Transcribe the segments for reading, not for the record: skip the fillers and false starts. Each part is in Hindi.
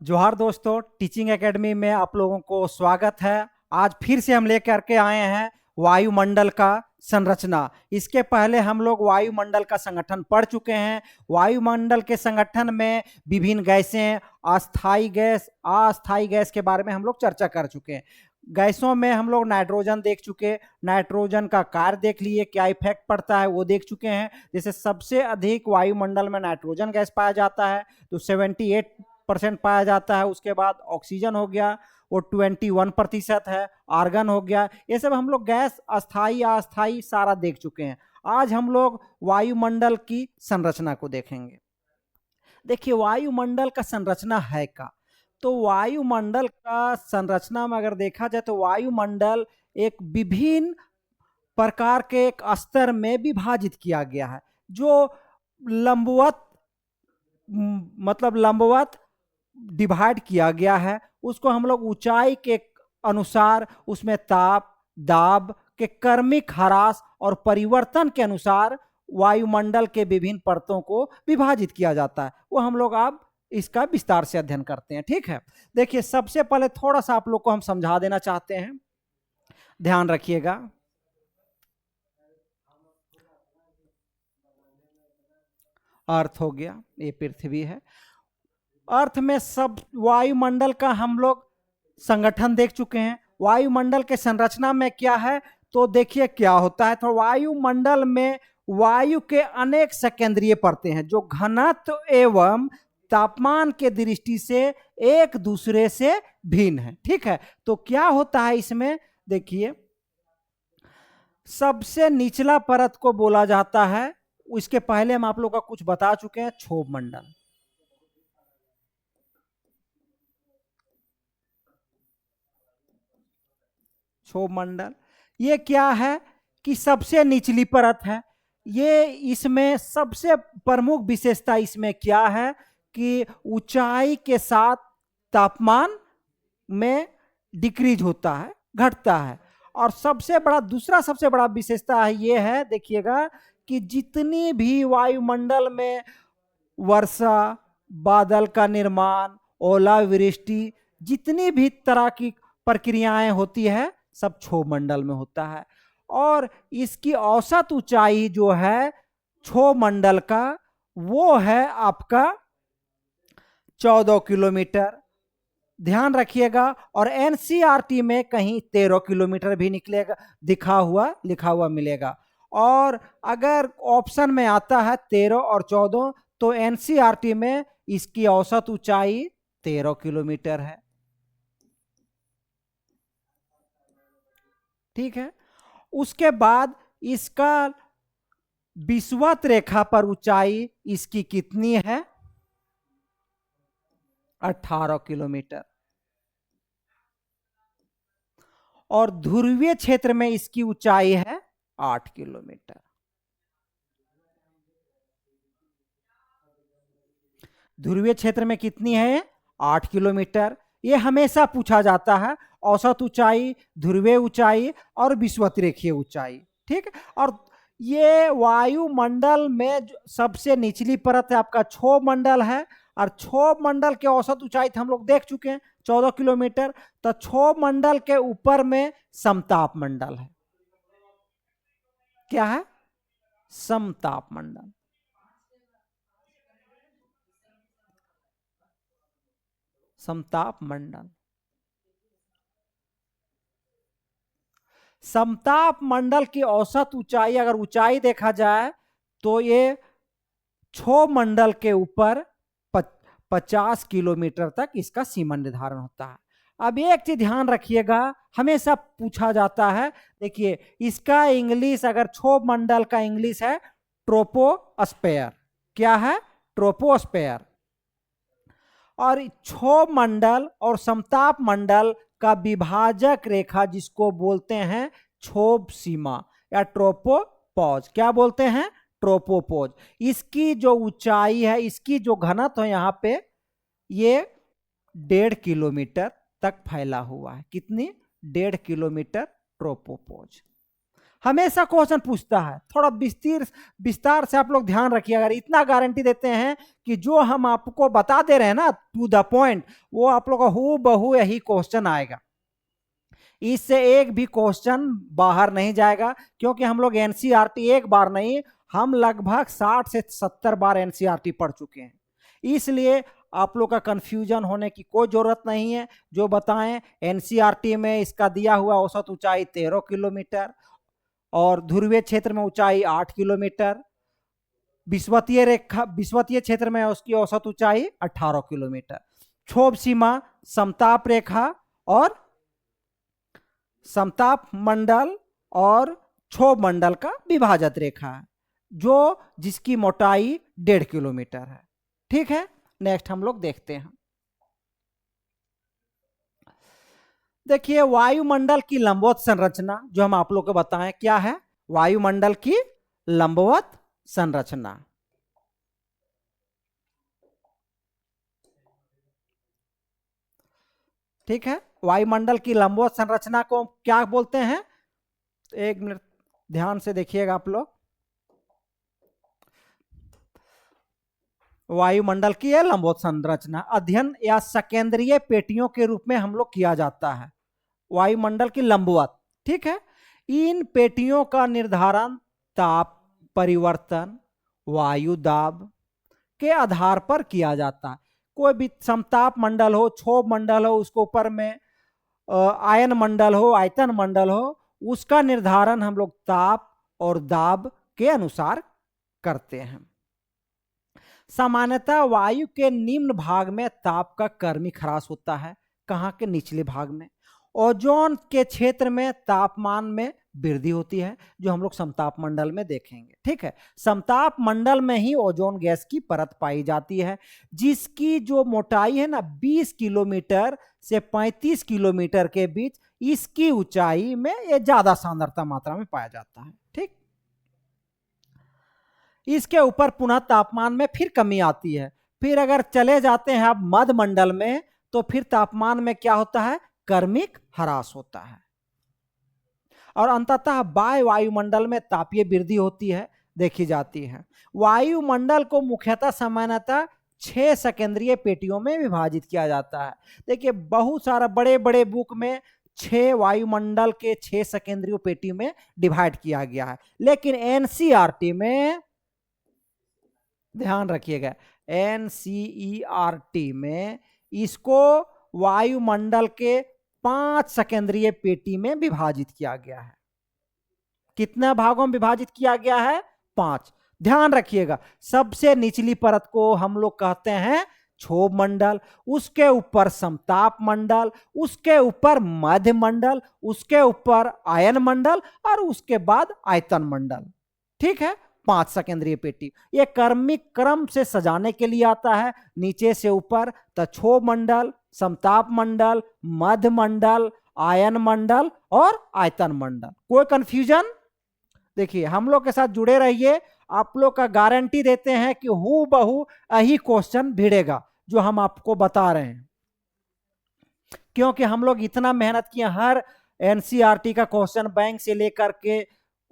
जोहार दोस्तों, टीचिंग एकेडमी में आप लोगों को स्वागत है। आज फिर से हम लेकर के आए हैं वायुमंडल का संरचना। इसके पहले हम लोग वायुमंडल का संगठन पढ़ चुके हैं। वायुमंडल के संगठन में विभिन्न गैसें, अस्थायी गैस के बारे में हम लोग चर्चा कर चुके हैं। गैसों में हम लोग नाइट्रोजन देख चुके, नाइट्रोजन का कार्य देख लिए, क्या इफेक्ट पड़ता है वो देख चुके हैं। जैसे सबसे अधिक वायुमंडल में नाइट्रोजन गैस पाया जाता है, तो 78% पाया जाता है। उसके बाद ऑक्सीजन हो गया, वो 21% है। आर्गन हो गया। ये सब हम लोग गैस अस्थाई अस्थाई सारा देख चुके हैं। आज हम लोग वायुमंडल की संरचना को देखेंगे। देखिए, वायुमंडल का संरचना है का, तो वायुमंडल का संरचना में अगर देखा जाए तो वायुमंडल एक विभिन्न प्रकार के एक स्तर में विभाजित किया गया है। जो लंबवत मतलब लंबवत डिवाइड किया गया है, उसको हम लोग ऊंचाई के अनुसार उसमें ताप, दाब के क्रमिक ह्रास और परिवर्तन के अनुसार वायुमंडल के विभिन्न परतों को विभाजित किया जाता है। वो हम लोग अब इसका विस्तार से अध्ययन करते हैं। ठीक है, देखिए सबसे पहले थोड़ा सा आप लोग को हम समझा देना चाहते हैं, ध्यान रखिएगा। अर्थ हो गया, ये पृथ्वी है। अर्थ में सब वायुमंडल का हम लोग संगठन देख चुके हैं। वायुमंडल के संरचना में क्या है, तो देखिए क्या होता है। तो वायुमंडल में वायु के अनेक सेकेंद्रीय परतें हैं जो घनत्व एवं तापमान के दृष्टि से एक दूसरे से भिन्न है। ठीक है, तो क्या होता है इसमें, देखिए सबसे निचला परत को बोला जाता है, इसके पहले हम आप लोग का कुछ बता चुके हैं, क्षोभ मंडल। क्षोभ मंडल ये क्या है कि सबसे निचली परत है। ये इसमें सबसे प्रमुख विशेषता इसमें क्या है कि ऊंचाई के साथ तापमान में डिक्रीज होता है, घटता है। और सबसे बड़ा दूसरा सबसे बड़ा विशेषता है ये है, देखिएगा कि जितनी भी वायुमंडल में वर्षा, बादल का निर्माण, ओलावृष्टि, जितनी भी तरह की प्रक्रियाएं होती है सब क्षोभ मंडल में होता है। और इसकी औसत ऊंचाई जो है क्षोभ मंडल का, वो है आपका 14 किलोमीटर। ध्यान रखिएगा। और एनसीईआरटी में कहीं 13 किलोमीटर भी निकलेगा, लिखा हुआ मिलेगा। और अगर ऑप्शन में आता है 13 और 14, तो एनसीईआरटी में इसकी औसत ऊंचाई 13 किलोमीटर है। ठीक है, उसके बाद इसका विषुवत रेखा पर ऊंचाई इसकी कितनी है, 18 किलोमीटर। और ध्रुवीय क्षेत्र में इसकी ऊंचाई है 8 किलोमीटर। ध्रुवीय क्षेत्र में कितनी है, 8 किलोमीटर। ये हमेशा पूछा जाता है, औसत ऊंचाई, ध्रुवीय ऊंचाई और विषुवतरेखीय ऊंचाई। ठीक, और ये वायुमंडल में सबसे निचली परत है आपका क्षोभ मंडल है। और क्षोभ मंडल के औसत ऊंचाई हम लोग देख चुके हैं 14 किलोमीटर। तो क्षोभ मंडल के ऊपर में समताप मंडल है। क्या है, समताप मंडल। समताप मंडल, समताप मंडल की औसत ऊंचाई, अगर ऊंचाई देखा जाए तो ये क्षोभ मंडल के ऊपर 50 किलोमीटर तक इसका सीमा निर्धारण होता है। अब एक चीज ध्यान रखिएगा, हमेशा पूछा जाता है, देखिए इसका इंग्लिश, अगर क्षोभ मंडल का इंग्लिश है ट्रोपोस्फेयर। क्या है, ट्रोपोस्फेयर। और क्षोभ मंडल और समताप मंडल का विभाजक रेखा जिसको बोलते हैं क्षोभ सीमा या ट्रोपोपॉज। क्या बोलते हैं, ट्रोपोपॉज। इसकी जो ऊंचाई है, इसकी जो घनत्व है यहाँ पे, ये 1.5 किलोमीटर तक फैला हुआ है। कितनी, 1.5 किलोमीटर ट्रोपोपॉज। हमेशा क्वेश्चन पूछता है, थोड़ा विस्तार से आप लोग ध्यान रखिए। अगर इतना गारंटी देते हैं कि जो हम आपको बता दे रहे हैं ना टू द पॉइंट, वो आप लोग का हू बहू यही क्वेश्चन आएगा, इससे एक भी क्वेश्चन बाहर नहीं जाएगा। क्योंकि हम लोग एनसीईआरटी एक बार नहीं, हम लगभग 60 से 70 बार एनसीईआरटी पढ़ चुके हैं, इसलिए आप लोग का कंफ्यूजन होने की कोई जरूरत नहीं है। जो बताएं, एनसीईआरटी में इसका दिया हुआ औसत ऊंचाई 13 किलोमीटर और ध्रुवीय क्षेत्र में ऊंचाई 8 किलोमीटर, विषुवतीय क्षेत्र में उसकी औसत ऊंचाई 18 किलोमीटर, क्षोभ सीमा समताप रेखा और समताप मंडल और क्षोभ मंडल का विभाजक रेखा है, जो जिसकी मोटाई 1.5 किलोमीटर है। ठीक है, नेक्स्ट हम लोग देखते हैं। देखिए वायुमंडल की लंबवत संरचना जो हम आप लोग को बताएं क्या है, वायुमंडल की लंबवत संरचना। ठीक है, वायुमंडल की लंबवत संरचना को क्या बोलते हैं, एक मिनट ध्यान से देखिएगा आप लोग। वायुमंडल की यह लंबवत संरचना अध्ययन या सकेंद्रीय पेटियों के रूप में हम लोग किया जाता है, वायुमंडल की लंबवत। ठीक है, इन पेटियों का निर्धारण ताप परिवर्तन, वायु दाब के आधार पर किया जाता है। कोई भी समताप मंडल हो, क्षोभ मंडल हो, उसके ऊपर में आयन मंडल हो, आयतन मंडल हो, उसका निर्धारण हम लोग ताप और दाब के अनुसार करते हैं। सामान्यतः वायु के निम्न भाग में ताप का कर्मिक ह्रास होता है। कहाँ के निचले भाग में। ओजोन के क्षेत्र में तापमान में वृद्धि होती है, जो हम लोग समताप मंडल में देखेंगे। ठीक है, समताप मंडल में ही ओजोन गैस की परत पाई जाती है, जिसकी जो मोटाई है ना 20 किलोमीटर से 35 किलोमीटर के बीच, इसकी ऊंचाई में ये ज्यादा सांद्रता मात्रा में पाया जाता है। ठीक, इसके ऊपर पुनः तापमान में फिर कमी आती है। फिर अगर चले जाते हैं आप मध्य मंडल में, तो फिर तापमान में क्या होता है, कर्मिक ह्रास होता है। और अंततः बाह्य वायुमंडल में तापीय वृद्धि होती है, देखी जाती है। वायुमंडल को मुख्यतः सामान्यतः 6 सकेंद्रीय पेटियों में विभाजित किया जाता है। देखिए बहुत सारा बड़े बड़े बुक में 6 वायुमंडल के 6 सकेंद्रीय पेटी में डिवाइड किया गया है, लेकिन एनसीईआरटी में ध्यान रखिएगा, एनसीईआरटी में इसको वायुमंडल के 5 सकेंद्रीय पेटी में विभाजित किया गया है। कितना भागों में विभाजित किया गया है, 5। ध्यान रखिएगा, सबसे निचली परत को हम लोग कहते हैं क्षोभ मंडल, उसके ऊपर समताप मंडल, उसके ऊपर मध्य मंडल, उसके ऊपर आयन मंडल और उसके बाद आयतन मंडल। ठीक है, 5 सकेंद्रीय पेटी। ये क्रमिक क्रम से सजाने के लिए आता है, नीचे से ऊपर, तो क्षोभ मंडल, समताप मंडल, मध्य मंडल, आयन मंडल और आयतन मंडल। कोई कंफ्यूजन? देखिए हम लोग के साथ जुड़े रहिए, आप लोग का गारंटी देते हैं कि हूबहू यही क्वेश्चन भिड़ेगा जो हम आपको बता रहे हैं, क्योंकि हम लोग इतना मेहनत किए, हर एनसीईआरटी का क्वेश्चन बैंक से लेकर के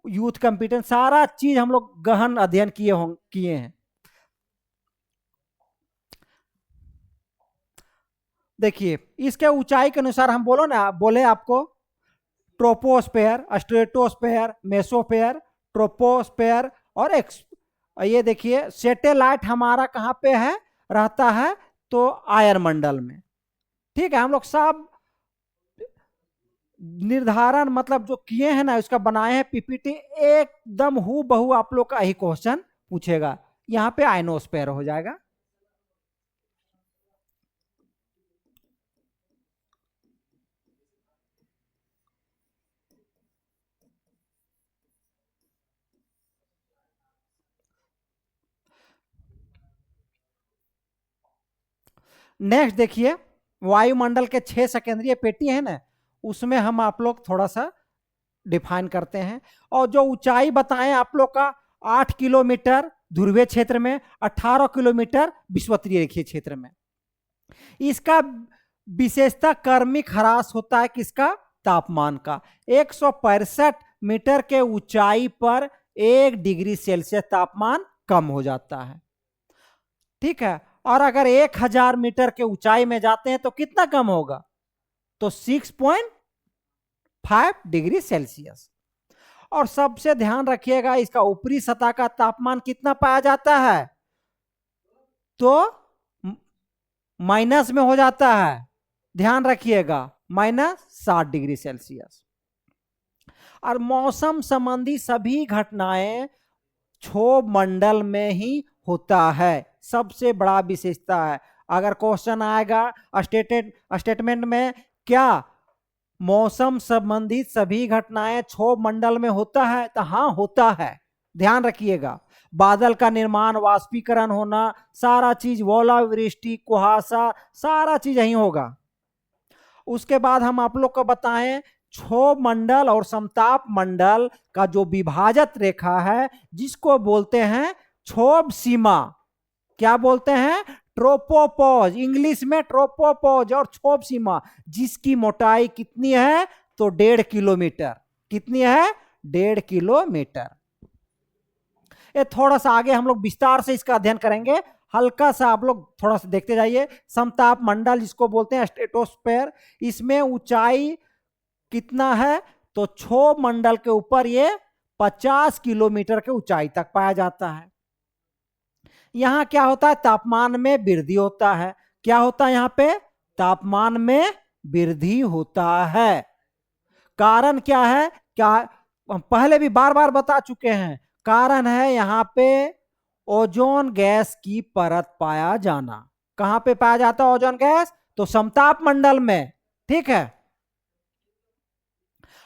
यूथ कंप्यूटर सारा चीज हम लोग गहन अध्ययन किए हैं। देखिए इसके ऊंचाई के अनुसार हम बोले आपको ट्रोपोस्फेयर, स्ट्रेटोस्फेयर, मेसोस्फेयर, ट्रोपोस्फेयर और ये देखिए सैटेलाइट हमारा कहाँ पे है, रहता है तो आयन मंडल में। ठीक है, हम लोग सब निर्धारण मतलब जो किए हैं ना, उसका बनाए हैं पीपीटी, एकदम हूबहू आप लोग का यही क्वेश्चन पूछेगा। यहाँ पे आयनोस्फेयर हो जाएगा। नेक्स्ट देखिए, वायुमंडल के 6 सकेंद्रीय पेटी है ना, उसमें हम आप लोग थोड़ा सा डिफाइन करते हैं। और जो ऊंचाई बताएं आप लोग का 8 किलोमीटर ध्रुवीय क्षेत्र में, 18 किलोमीटर विषुवतीय रेखीय क्षेत्र में। इसका विशेषता कर्मिक ह्रास होता है किसका, तापमान का। 165 मीटर के ऊंचाई पर 1 डिग्री सेल्सियस तापमान कम हो जाता है। ठीक है, और अगर 1000 मीटर के ऊंचाई में जाते हैं तो कितना कम होगा? तो 6.5 डिग्री सेल्सियस। और सबसे ध्यान रखिएगा, इसका ऊपरी सतह का तापमान कितना पाया जाता है? तो माइनस में हो जाता है, ध्यान रखिएगा, -60 डिग्री सेल्सियस। और मौसम संबंधी सभी घटनाएं क्षोभ मंडल में ही होता है, सबसे बड़ा विशेषता है। अगर क्वेश्चन आएगा स्टेटमेंट में, क्या मौसम संबंधित सभी घटनाएं क्षोभ मंडल में होता है? तो हाँ, होता है, ध्यान रखिएगा। बादल का निर्माण, वाष्पीकरण होना, सारा चीज, ओलावृष्टि, कुहासा, सारा चीज यही होगा। उसके बाद हम आप लोग को बताएं, क्षोभ मंडल और समताप मंडल का जो विभाजक रेखा है, जिसको बोलते हैं क्षोभ सीमा। क्या बोलते हैं? ट्रोपोपॉज, इंग्लिश में ट्रोपोपॉज और क्षोभ सीमा, जिसकी मोटाई कितनी है? तो 1.5 किलोमीटर। कितनी है? 1.5 किलोमीटर। ये थोड़ा सा आगे हम लोग विस्तार से इसका अध्ययन करेंगे, हल्का सा आप लोग थोड़ा सा देखते जाइए। समताप मंडल जिसको बोलते हैं स्ट्रेटोस्फेयर, इसमें ऊंचाई कितना है? तो क्षोभ मंडल के ऊपर ये 50 किलोमीटर के ऊंचाई तक पाया जाता है। यहां क्या होता है? तापमान में वृद्धि होता है। क्या होता है यहां पे? तापमान में वृद्धि होता है। कारण क्या है? क्या हम पहले भी बार बार बता चुके हैं, कारण है यहां पे ओजोन गैस की परत पाया जाना। कहां पे पाया जाता है ओजोन गैस? तो समताप मंडल में। ठीक है,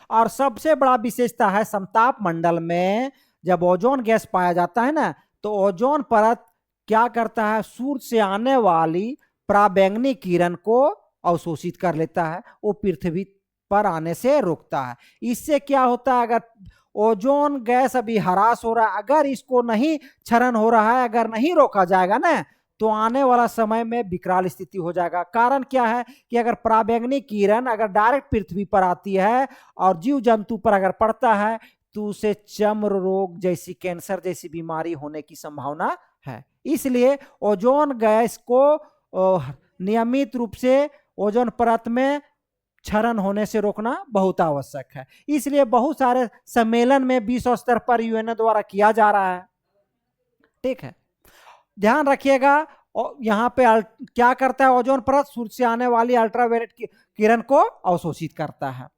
और सबसे बड़ा विशेषता है समताप मंडल में जब ओजोन गैस पाया जाता है ना, तो ओजोन परत क्या करता है? सूर्य से आने वाली पराबैंगनी किरण को अवशोषित कर लेता है, वो पृथ्वी पर आने से रोकता है। इससे क्या होता है? अगर ओजोन गैस अभी ह्रास हो रहा है, अगर इसको नहीं क्षरण हो रहा है, अगर नहीं रोका जाएगा ना, तो आने वाला समय में विकराल स्थिति हो जाएगा। कारण क्या है कि अगर पराबैंगनी किरण अगर डायरेक्ट पृथ्वी पर आती है और जीव जंतु पर अगर पड़ता है, तो उसे चर्म रोग जैसी, कैंसर जैसी बीमारी होने की संभावना है। इसलिए ओजोन गैस को नियमित रूप से ओजोन परत में क्षरण होने से रोकना बहुत आवश्यक है। इसलिए बहुत सारे सम्मेलन में विश्व स्तर पर यूएनओ द्वारा किया जा रहा है। ठीक है, ध्यान रखिएगा। और यहाँ पे क्या करता है ओजोन परत? सूर्य से आने वाली अल्ट्रावायलेट किरण को अवशोषित करता है।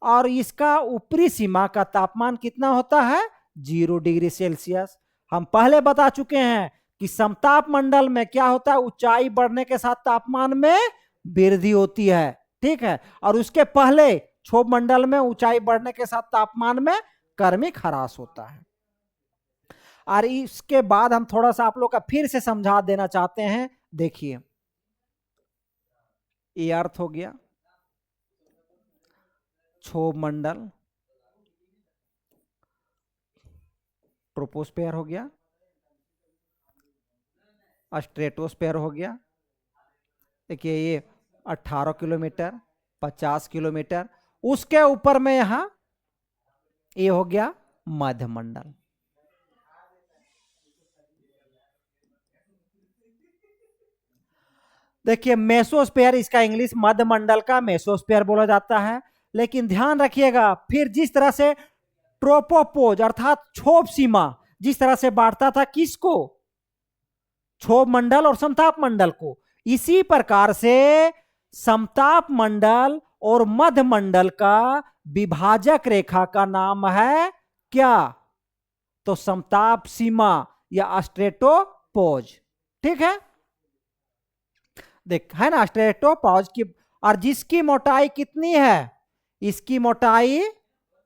और इसका ऊपरी सीमा का तापमान कितना होता है? 0 डिग्री सेल्सियस। हम पहले बता चुके हैं कि समताप मंडल में क्या होता है? ऊंचाई बढ़ने के साथ तापमान में वृद्धि होती है। ठीक है, और उसके पहले क्षोभ मंडल में ऊंचाई बढ़ने के साथ तापमान में क्रमिक ह्रास होता है। और इसके बाद हम थोड़ा सा आप लोग का फिर से समझा देना चाहते हैं। देखिए, ये अर्थ हो गया, क्षोभ मंडल, ट्रोपोस्फेयर हो गया, स्ट्रेटोस्फेयर हो गया। देखिए ये 18 किलोमीटर, 50 किलोमीटर। उसके ऊपर में यहां ये हो गया मध्य मंडल। देखिए मेसोस्फेयर, इसका इंग्लिश मध्य मंडल का मेसोस्फेयर बोला जाता है। लेकिन ध्यान रखिएगा, फिर जिस तरह से ट्रोपोपोज अर्थात क्षोभ सीमा जिस तरह से बांटता था किसको? क्षोभ मंडल और समताप मंडल को, इसी प्रकार से समताप मंडल और मध्य मंडल का विभाजक रेखा का नाम है क्या? तो समताप सीमा या स्ट्रेटोपोज। ठीक है, देख है ना स्ट्रेटोपोज की। और जिसकी मोटाई कितनी है? इसकी मोटाई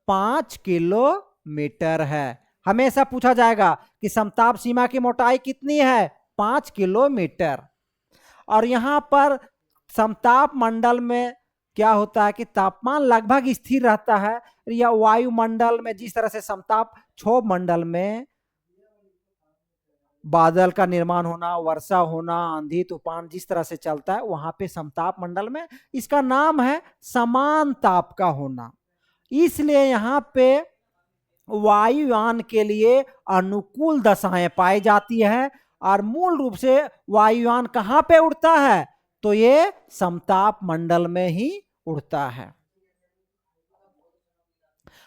5 किलोमीटर है। हमेशा पूछा जाएगा कि समताप सीमा की मोटाई कितनी है? 5 किलोमीटर। और यहां पर समताप मंडल में क्या होता है कि तापमान लगभग स्थिर रहता है, या वायुमंडल में जिस तरह से समताप क्षोभ मंडल में बादल का निर्माण होना, वर्षा होना, आंधी तूफान जिस तरह से चलता है, वहां पे समताप मंडल में इसका नाम है समान ताप का होना। इसलिए यहां पे वायुयान के लिए अनुकूल दशाएं पाई जाती है। और मूल रूप से वायुयान कहां पे उड़ता है, तो ये समताप मंडल में ही उड़ता है।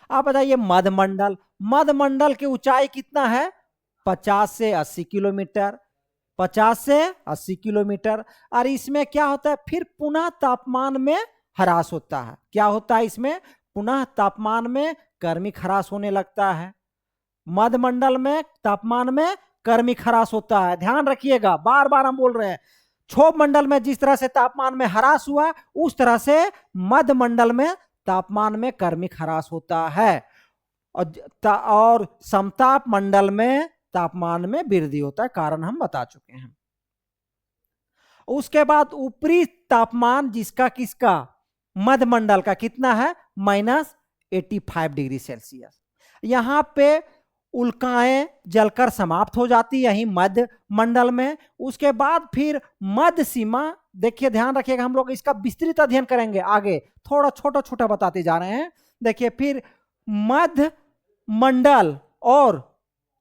आप बताइए मध्यमंडल, मध्यमंडल की ऊंचाई कितना है, 50 से 80 किलोमीटर, 50 से 80 किलोमीटर। और इसमें क्या होता है, फिर पुनः तापमान में ह्रास होता है। क्या होता है इसमें, पुनः तापमान में क्रमिक ह्रास होने लगता है। मध्यमंडल में तापमान में क्रमिक ह्रास होता है, ध्यान रखिएगा, बार बार हम बोल रहे हैं। क्षोभ मंडल में जिस तरह से तापमान में ह्रास हुआ, उस तरह से मध्यमंडल में तापमान में क्रमिक ह्रास होता है। और समताप मंडल में तापमान में वृद्धि होता है, कारण हम बता चुके हैं। उसके बाद ऊपरी तापमान जिसका किसका, मध्यमंडल का कितना है, -85 डिग्री सेल्सियस। यहां पे उल्काएं जलकर समाप्त हो जाती यही मध्य मंडल में। उसके बाद फिर मध्य सीमा, देखिए ध्यान रखिएगा, हम लोग इसका विस्तृत अध्ययन करेंगे आगे, थोड़ा छोटा छोटा बताते जा रहे हैं। देखिए फिर मध्य मंडल और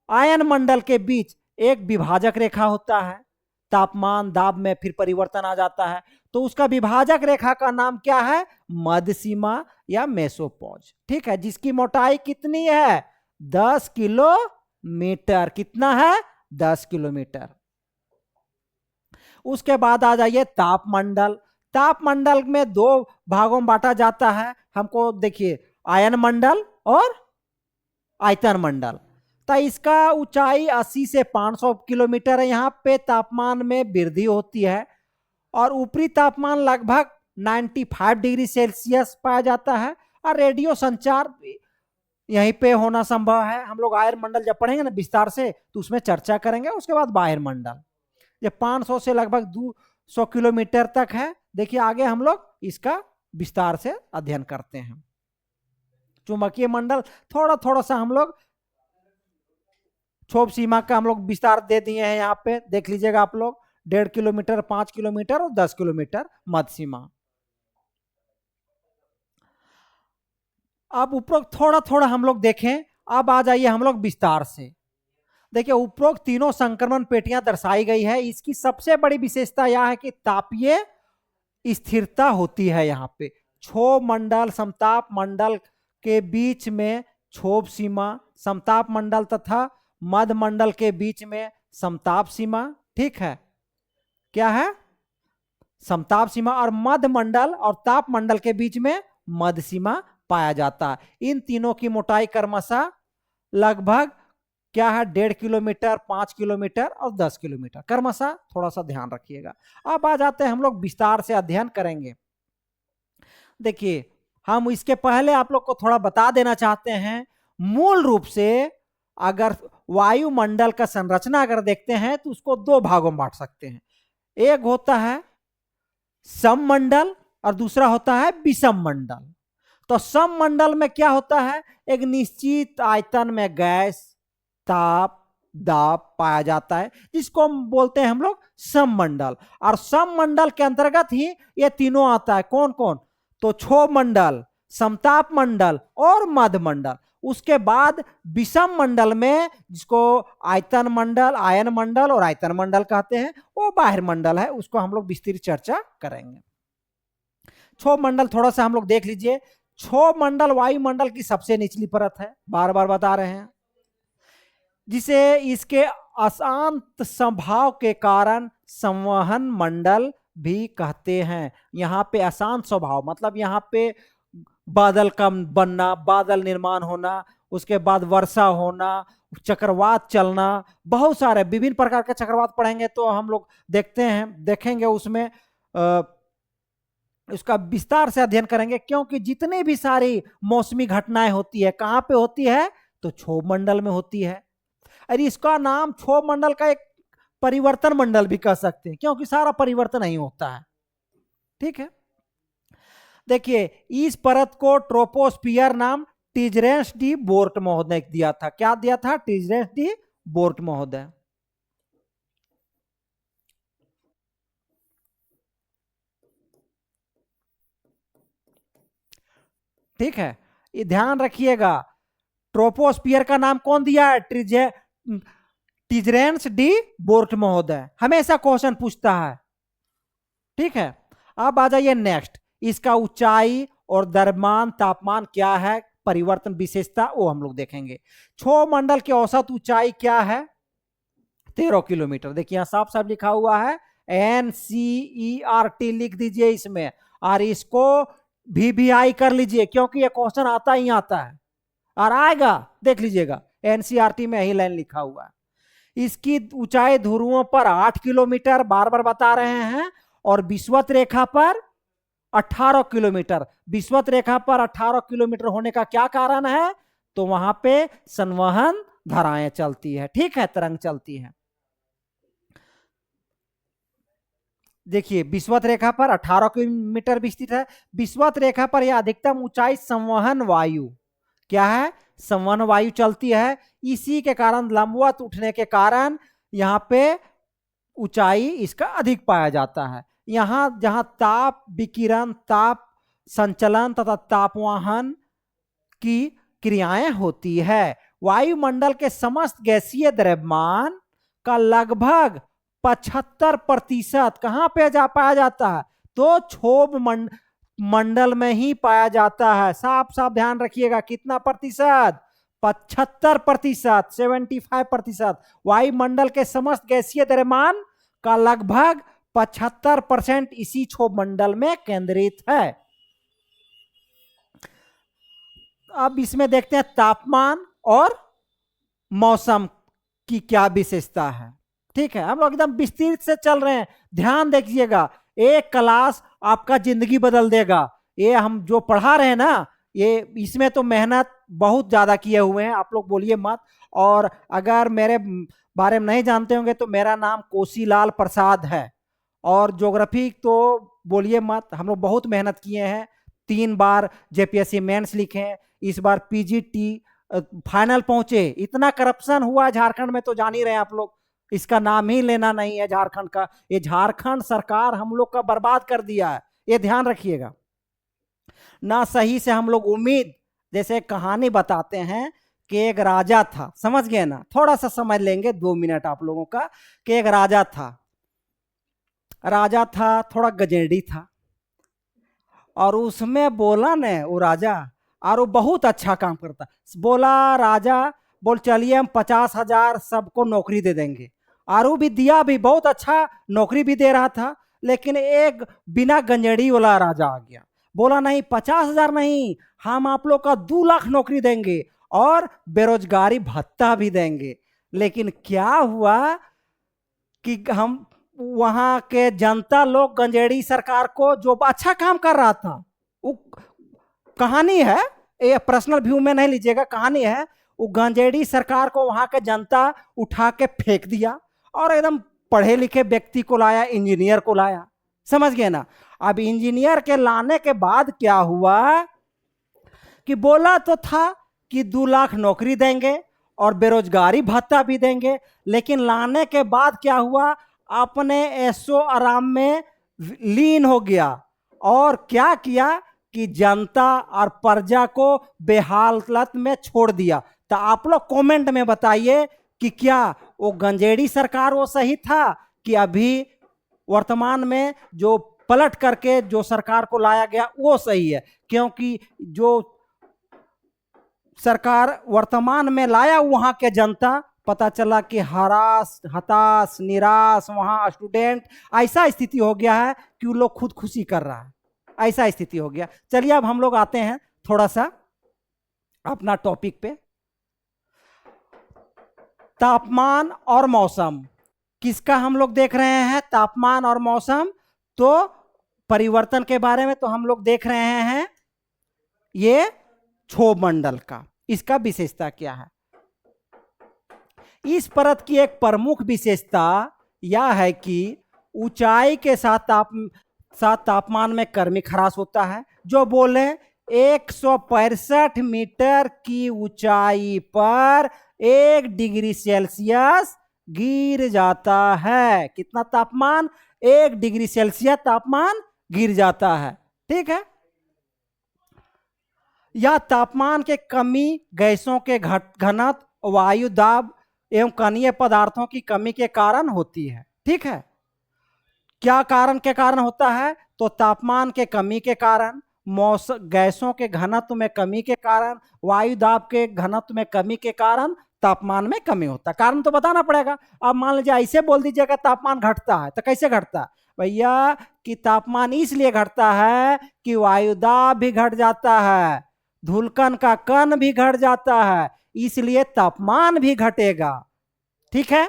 आयन मंडल के बीच एक विभाजक रेखा होता है, तापमान दाब में फिर परिवर्तन आ जाता है, तो उसका विभाजक रेखा का नाम क्या है, मध्य सीमा या मेसोपॉज। ठीक है, जिसकी मोटाई कितनी है, 10 किलोमीटर। कितना है, 10 किलोमीटर। उसके बाद आ जाइए तापमंडल। तापमंडल में दो भागों में बांटा जाता है हमको, देखिए आयन मंडल और आयतन मंडल। तो इसका ऊंचाई 80 से 500 किलोमीटर है। यहाँ पे तापमान में वृद्धि होती है और ऊपरी तापमान लगभग 95 डिग्री सेल्सियस पाया जाता है। और रेडियो संचार यहीं पे होना संभव है। हम लोग आयन मंडल जब पढ़ेंगे ना विस्तार से, तो उसमें चर्चा करेंगे। उसके बाद बाह्य मंडल, ये 500 से लगभग 200 किलोमीटर तक है। देखिए आगे हम लोग इसका विस्तार से अध्ययन करते हैं। चुंबकीय मंडल थोड़ा थोड़ा सा हम लोग क्षोभ सीमा का हम लोग विस्तार दे दिए हैं। यहाँ पे देख लीजिएगा आप लोग, 1.5 किलोमीटर, 5 किलोमीटर और 10 किलोमीटर मध्य सीमा। अब उपरोक्त थोड़ा थोड़ा हम लोग देखें। अब आ जाइए हम लोग विस्तार से। देखिए उपरोक्त तीनों संक्रमण पेटियां दर्शाई गई है। इसकी सबसे बड़ी विशेषता यह है कि तापीय स्थिरता होती है। यहाँ पे क्षोभ मंडल समताप मंडल के बीच में क्षोभ सीमा, समताप मंडल तथा मध्य मंडल के बीच में समताप सीमा। ठीक है, क्या है, समताप सीमा। और मध्य मंडल और ताप मंडल के बीच में मध्य सीमा पाया जाता है। इन तीनों की मोटाई क्रमशः लगभग क्या है, 1.5 किलोमीटर, 5 किलोमीटर और 10 किलोमीटर क्रमशः, थोड़ा सा ध्यान रखिएगा। अब आ जाते हैं हम लोग विस्तार से अध्ययन करेंगे। देखिए हम इसके पहले आप लोग को थोड़ा बता देना चाहते हैं। मूल रूप से अगर वायुमंडल का संरचना अगर देखते हैं तो उसको दो भागों में बांट सकते हैं। एक होता है सममंडल और दूसरा होता है विषम मंडल। तो सममंडल में क्या होता है, एक निश्चित आयतन में गैस, ताप, दाब पाया जाता है, जिसको हम बोलते हैं हम लोग सममंडल। और सममंडल के अंतर्गत ही ये तीनों आता है। कौन कौन, तो क्षोभ मंडल, समताप मंडल और मध्य मंडल। उसके बाद विषम मंडल में, जिसको आयतन मंडल, आयन मंडल और आयतन मंडल कहते हैं, वो बाह्य मंडल है, उसको हम लोग विस्तृत चर्चा करेंगे। क्षोभ मंडल थोड़ा सा हम लोग देख लीजिए। क्षोभ मंडल वायुमंडल की सबसे निचली परत है, बार बार बता रहे हैं, जिसे इसके अशांत स्वभाव के कारण संवहन मंडल भी कहते हैं। यहाँ पे अशांत स्वभाव मतलब यहाँ पे बादल का बनना, बादल निर्माण होना, उसके बाद वर्षा होना, चक्रवात चलना, बहुत सारे विभिन्न प्रकार के चक्रवात पढ़ेंगे तो हम लोग देखेंगे उसमें उसका विस्तार से अध्ययन करेंगे। क्योंकि जितने भी सारी मौसमी घटनाएं होती है कहाँ पे होती है, तो क्षोभ मंडल में होती है। अरे इसका नाम क्षोभ मंडल का एक परिवर्तन मंडल भी कह सकते हैं, क्योंकि सारा परिवर्तन नहीं होता है। ठीक है, देखिए इस परत को ट्रोपोस्फियर नाम टिजरेंस डी बोर्ट महोदय ने दिया था। क्या दिया था, टिजरेंस डी बोर्ट महोदय। ठीक है, ये ध्यान रखिएगा, ट्रोपोस्फियर का नाम कौन दिया है? टिजरेंस डी बोर्ट महोदय। हमेशा क्वेश्चन पूछता है। ठीक है, अब आ जाइए नेक्स्ट। इसका ऊंचाई और द्रव्यमान तापमान क्या है, परिवर्तन विशेषता, वो हम लोग देखेंगे। क्षोभ मंडल की औसत ऊंचाई क्या है? 13 किलोमीटर। देखिए यहां साफ साफ लिखा हुआ है, NCERT लिख दीजिए इसमें, और इसको VVI कर लीजिए, क्योंकि ये क्वेश्चन आता ही आता है और आएगा, देख लीजिएगा, NCERT में यही लाइन लिखा हुआ है। इसकी ऊंचाई ध्रुवों पर 8 किलोमीटर, बार बार बता रहे हैं, और विषुवत रेखा पर 18 किलोमीटर। विषुवत रेखा पर 18 किलोमीटर होने का क्या कारण है? तो वहां पे संवहन धाराएं चलती है। ठीक है, तरंग चलती है। देखिए विषुवत रेखा पर 18 किलोमीटर विस्तृत है। विषुवत रेखा पर यह अधिकतम ऊंचाई संवहन वायु, क्या है? संवहन वायु चलती है। इसी के कारण लंबवत उठने के कारण यहां पे ऊंचाई इसका अधिक पाया जाता है। यहां जहां ताप विकिरण, ताप संचलन तथा तापवाहन की क्रियाएं होती है, वायुमंडल के समस्त गैसीय द्रव्यमान का लगभग 75% कहां पे पाया जाता है? तो क्षोभ मंडल में ही पाया जाता है। साफ साफ ध्यान रखिएगा, कितना प्रतिशत? 75%, 75%। वायुमंडल के समस्त गैसीय द्रव्यमान का लगभग 75% इसी क्षोभ मंडल में केंद्रित है। अब इसमें देखते हैं तापमान और मौसम की क्या विशेषता है। ठीक है, हम लोग एकदम विस्तृत से चल रहे हैं, ध्यान देखिएगा, एक क्लास आपका जिंदगी बदल देगा। ये हम जो पढ़ा रहे हैं ना, ये इसमें तो मेहनत बहुत ज्यादा किए हुए हैं, आप लोग बोलिए मत। और अगर मेरे बारे में नहीं जानते होंगे तो मेरा नाम कोसीलाल प्रसाद है, और ज्योग्राफी तो बोलिए मत, हम लोग बहुत मेहनत किए हैं। 3 बार JPSC मेंस लिखे हैं, इस बार PGT फाइनल पहुंचे। इतना करप्शन हुआ झारखंड में तो जान ही रहे हैं आप लोग, इसका नाम ही लेना नहीं है झारखंड का। ये झारखंड सरकार हम लोग का बर्बाद कर दिया है, ये ध्यान रखिएगा ना। सही से हम लोग उम्मीद, जैसे कहानी बताते हैं कि एक राजा था, समझ गए ना, थोड़ा सा समझ लेंगे 2 मिनट आप लोगों का, कि एक राजा था, थोड़ा गजेड़ी था, और उसमें बोला ने वो राजा, और वो बहुत अच्छा काम करता। बोला राजा, बोल चलिए हम 50,000 सबको नौकरी दे देंगे, और वो भी दिया भी, बहुत अच्छा नौकरी भी दे रहा था। लेकिन एक बिना गंजेड़ी वाला राजा आ गया, बोला नहीं 50,000 नहीं, हम आप लोग का 2 लाख नौकरी देंगे और बेरोजगारी भत्ता भी देंगे। लेकिन क्या हुआ कि हम वहां के जनता लोग गंजेड़ी सरकार को, जो अच्छा काम कर रहा था, वो कहानी है, ये पर्सनल व्यू में नहीं लीजिएगा, कहानी है, वो गंजेड़ी सरकार को वहां के जनता उठा के फेंक दिया, और एकदम पढ़े लिखे व्यक्ति को लाया, इंजीनियर को लाया, समझ गए ना। अब इंजीनियर के लाने के बाद क्या हुआ कि बोला तो था कि 2 लाख नौकरी देंगे और बेरोजगारी भत्ता भी देंगे, लेकिन लाने के बाद क्या हुआ, अपने ऐशो आराम में लीन हो गया, और क्या किया कि जनता और प्रजा को बेहालत में छोड़ दिया। तो आप लोग कमेंट में बताइए कि क्या वो गंजेड़ी सरकार वो सही था, कि अभी वर्तमान में जो पलट करके जो सरकार को लाया गया वो सही है? क्योंकि जो सरकार वर्तमान में लाया वहां के जनता, पता चला कि हताश निराश, वहां स्टूडेंट, ऐसा स्थिति हो गया है कि वो लोग खुदकुशी कर रहा है, ऐसा स्थिति हो गया। चलिए अब हम लोग आते हैं थोड़ा सा अपना टॉपिक पे। तापमान और मौसम किसका हम लोग देख रहे हैं? तापमान और मौसम। तो परिवर्तन के बारे में तो हम लोग देख रहे हैं ये क्षोभ मंडल का, इसका विशेषता क्या है। इस परत की एक प्रमुख विशेषता यह है कि ऊंचाई के साथ तापमान में क्रमिक ह्रास होता है। जो बोले 165 मीटर की ऊंचाई पर 1 डिग्री सेल्सियस गिर जाता है। कितना तापमान? 1 डिग्री सेल्सियस तापमान गिर जाता है। ठीक है, या तापमान के कमी, गैसों के घनत्व, वायु दाब एवं कणीय पदार्थों की कमी के कारण होती है। ठीक है, क्या कारण के कारण होता है? तो तापमान के कमी के कारण, मौसम, गैसों के घनत्व में कमी के कारण, वायु दाब के घनत्व में कमी के कारण तापमान में कमी होता है। कारण तो बताना पड़ेगा। अब मान लीजिए ऐसे बोल दीजिएगा तापमान घटता है, तो कैसे घटता है भैया? कि तापमान इसलिए घटता है कि वायु दाब भी घट जाता है, धूलकण का कण भी घट जाता है, इसलिए तापमान भी घटेगा। ठीक है,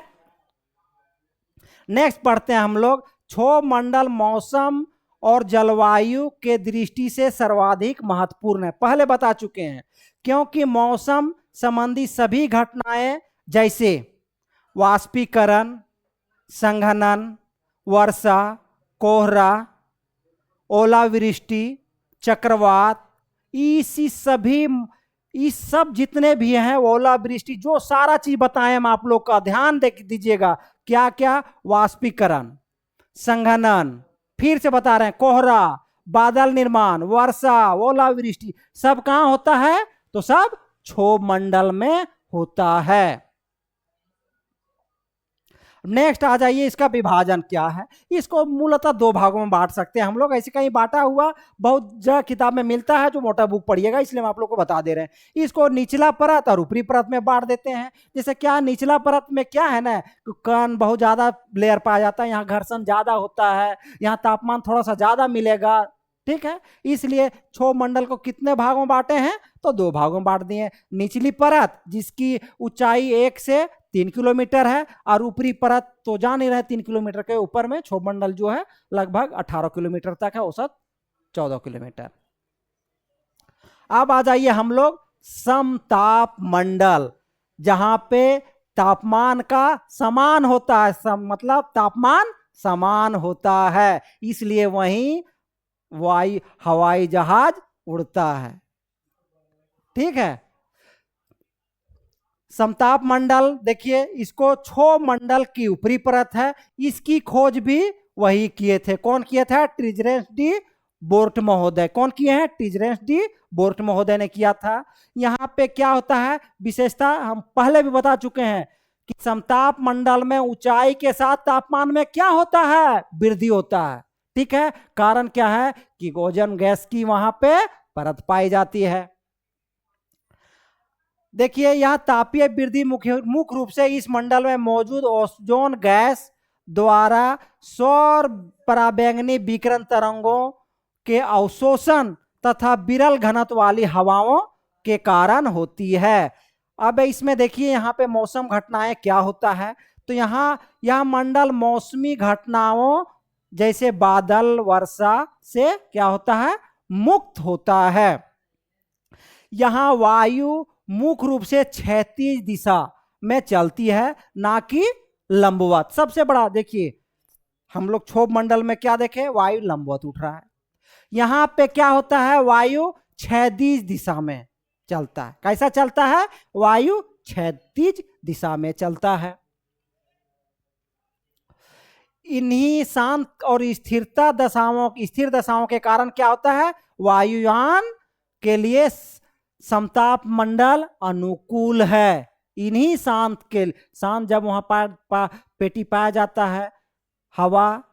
नेक्स्ट पढ़ते हैं हम लोग। क्षोभ मंडल मौसम और जलवायु के दृष्टि से सर्वाधिक महत्वपूर्ण है। पहले बता चुके हैं, क्योंकि मौसम संबंधी सभी घटनाएं जैसे वाष्पीकरण, संघनन, वर्षा, कोहरा, ओलावृष्टि, चक्रवात, इस सब जितने भी हैं, ओलावृष्टि, जो सारा चीज बताएं हम आप लोग का ध्यान दीजिएगा। क्या क्या? वाष्पीकरण, संघनन, फिर से बता रहे हैं, कोहरा, बादल निर्माण, वर्षा, ओलावृष्टि, सब कहां होता है? तो सब क्षोभ मंडल में होता है। नेक्स्ट आ जाइए, इसका विभाजन क्या है? इसको मूलतः दो भागों में बांट सकते हैं हम लोग। ऐसे कहीं बांटा हुआ बहुत जगह किताब में मिलता है, जो मोटा बुक पढ़िएगा, इसलिए हम आप लोग को बता दे रहे हैं। इसको निचला परत और ऊपरी परत में बांट देते हैं। जैसे क्या, निचला परत में क्या है ना, कण बहुत ज्यादा लेयर पाया जाता है, यहाँ घर्षण ज्यादा होता है, यहाँ तापमान थोड़ा सा ज्यादा मिलेगा। ठीक है, इसलिए क्षोभ मंडल को कितने भागों में बांटे हैं? तो दो भागों में बांट दिए। निचली परत जिसकी ऊंचाई 1 से 3 किलोमीटर है, और ऊपरी परत तो जान ही रहे 3 किलोमीटर के ऊपर में क्षोभ मंडल जो है लगभग 18 किलोमीटर तक है, औसत 14 किलोमीटर। अब आ जाइए हम लोग समताप मंडल, जहां पे तापमान का समान होता है, मतलब तापमान समान होता है, इसलिए वहीं हवाई जहाज उड़ता है। ठीक है, समताप मंडल देखिए, इसको क्षोभ मंडल की ऊपरी परत है। इसकी खोज भी वही किए थे। कौन किए थे? टिजरेंस डी बोर्ट महोदय। कौन किए हैं? टिजरेंस डी बोर्ट महोदय ने किया था। यहाँ पे क्या होता है विशेषता, हम पहले भी बता चुके हैं कि समताप मंडल में ऊंचाई के साथ तापमान में क्या होता है? वृद्धि होता है। ठीक है, कारण क्या है? कि ओजोन गैस की वहां पे परत पाई जाती है। देखिए, यह तापीय वृद्धि मुख्य रूप से इस मंडल में मौजूद ओजोन गैस द्वारा सौर पराबैंगनी विकिरण तरंगों के अवशोषण तथा विरल घनत्व वाली हवाओं के कारण होती है। अब इसमें देखिए, यहाँ पे मौसम घटनाएं क्या होता है? तो यहाँ यह मंडल मौसमी घटनाओं जैसे बादल, वर्षा से क्या होता है? मुक्त होता है। यहाँ वायु मुख्य रूप से क्षैतिज दिशा में चलती है, ना कि लंबवत। सबसे बड़ा देखिए, हम लोग क्षोभ मंडल में क्या देखे? वायु लंबवत उठ रहा है। यहां पे क्या होता है? वायु क्षैतिज दिशा में चलता है। कैसा चलता है? वायु क्षैतिज दिशा में चलता है। इन्हीं शांत और स्थिर दशाओं के कारण क्या होता है? वायुयान के लिए समताप मंडल अनुकूल है। इन्हीं शांत जब वहां पेटी पाया जाता है, हवा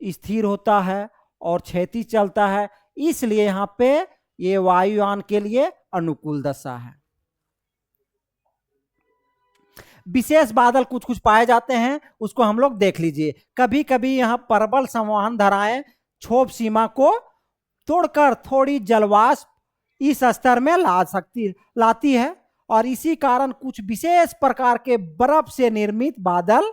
स्थिर होता है और क्षैतिज चलता है, इसलिए यहां पे ये वायुयान के लिए अनुकूल दशा है। विशेष बादल कुछ कुछ पाए जाते हैं, उसको हम लोग देख लीजिए। कभी कभी यहां प्रबल संवहन धाराएं क्षोभ सीमा को तोड़कर थोड़ी जलवाष्प इस स्तर में लाती है, और इसी कारण कुछ विशेष प्रकार के बर्फ से निर्मित बादल